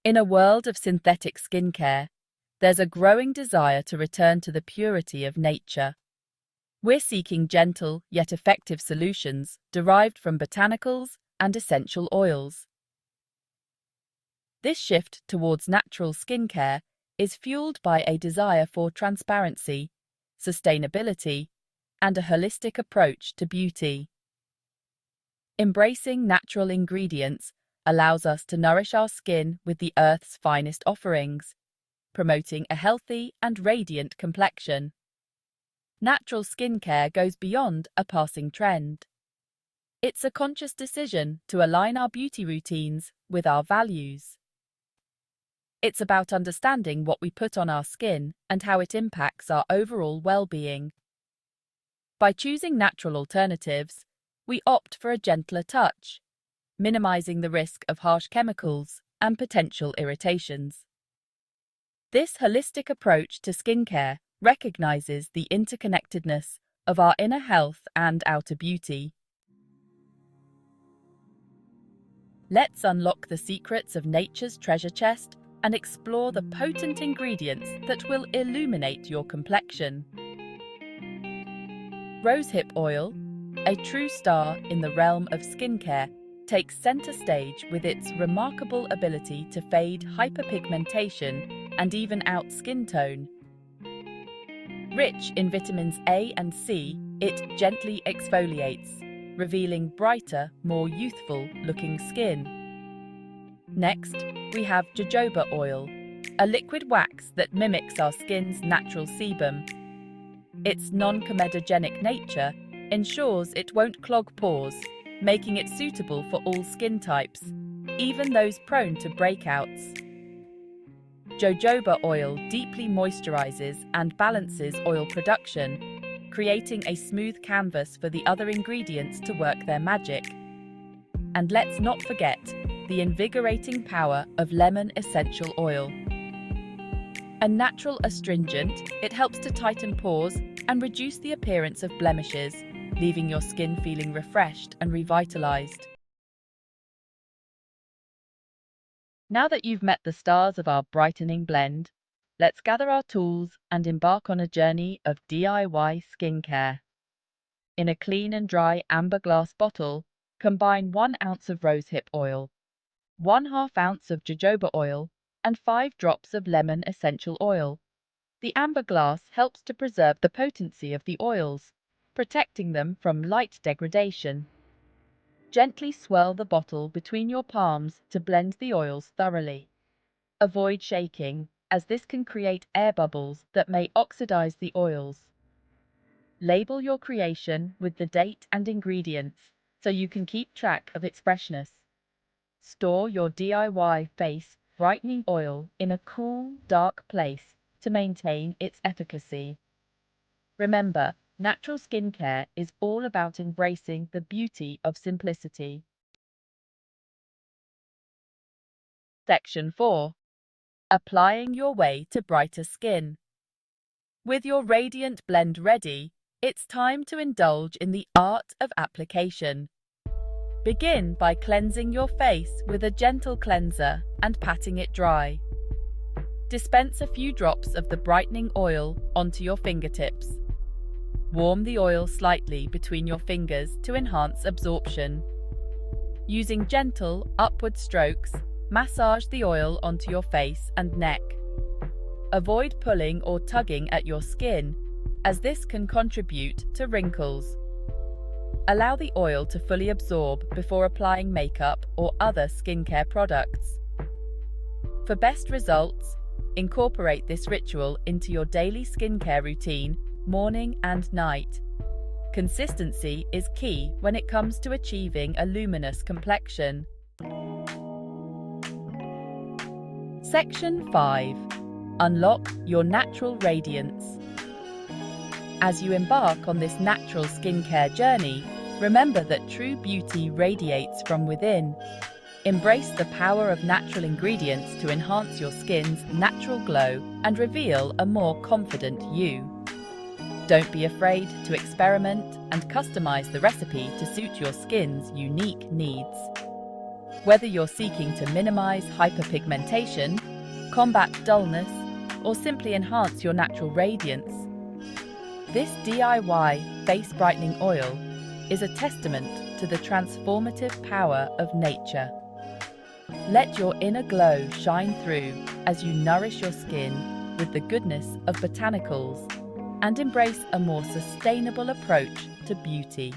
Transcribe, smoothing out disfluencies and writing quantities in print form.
In a world of synthetic skincare, there's a growing desire to return to the purity of nature. We're seeking gentle yet effective solutions derived from botanicals and essential oils. This shift towards natural skincare is fueled by a desire for transparency, sustainability, and a holistic approach to beauty. Embracing natural ingredients allows us to nourish our skin with the Earth's finest offerings, promoting a healthy and radiant complexion. Natural skincare goes beyond a passing trend. It's a conscious decision to align our beauty routines with our values. It's about understanding what we put on our skin and how it impacts our overall well-being. By choosing natural alternatives, we opt for a gentler touch, minimizing the risk of harsh chemicals and potential irritations. This holistic approach to skincare recognizes the interconnectedness of our inner health and outer beauty. Let's unlock the secrets of nature's treasure chest and explore the potent ingredients that will illuminate your complexion. Rosehip oil, a true star in the realm of skincare, takes center stage with its remarkable ability to fade hyperpigmentation and even out skin tone. Rich in vitamins A and C, it gently exfoliates, revealing brighter, more youthful-looking skin. Next, we have jojoba oil, a liquid wax that mimics our skin's natural sebum. Its non-comedogenic nature ensures it won't clog pores, making it suitable for all skin types, even those prone to breakouts. Jojoba oil deeply moisturizes and balances oil production, creating a smooth canvas for the other ingredients to work their magic. And let's not forget the invigorating power of lemon essential oil. A natural astringent, it helps to tighten pores and reduce the appearance of blemishes, leaving your skin feeling refreshed and revitalized. Now that you've met the stars of our brightening blend, let's gather our tools and embark on a journey of DIY skincare. In a clean and dry amber glass bottle, combine 1 ounce of rosehip oil, 1/2 ounce of jojoba oil, and 5 drops of lemon essential oil. The amber glass helps to preserve the potency of the oils, protecting them from light degradation. Gently swirl the bottle between your palms to blend the oils thoroughly. Avoid shaking, as this can create air bubbles that may oxidize the oils. Label your creation with the date and ingredients so you can keep track of its freshness. Store your DIY face brightening oil in a cool, dark place to maintain its efficacy. Remember, natural skincare is all about embracing the beauty of simplicity. Section 4. Applying your way to brighter skin. With your radiant blend ready, it's time to indulge in the art of application. Begin by cleansing your face with a gentle cleanser and patting it dry. Dispense a few drops of the brightening oil onto your fingertips. Warm the oil slightly between your fingers to enhance absorption. Using gentle, upward strokes, massage the oil onto your face and neck. Avoid pulling or tugging at your skin, as this can contribute to wrinkles. Allow the oil to fully absorb before applying makeup or other skincare products. For best results, incorporate this ritual into your daily skincare routine, morning and night. Consistency is key when it comes to achieving a luminous complexion. Section 5. Unlock your natural radiance. As you embark on this natural skincare journey, remember that true beauty radiates from within. Embrace the power of natural ingredients to enhance your skin's natural glow and reveal a more confident you. Don't be afraid to experiment and customize the recipe to suit your skin's unique needs. Whether you're seeking to minimize hyperpigmentation, combat dullness, or simply enhance your natural radiance, this DIY face brightening oil is a testament to the transformative power of nature. Let your inner glow shine through as you nourish your skin with the goodness of botanicals and embrace a more sustainable approach to beauty.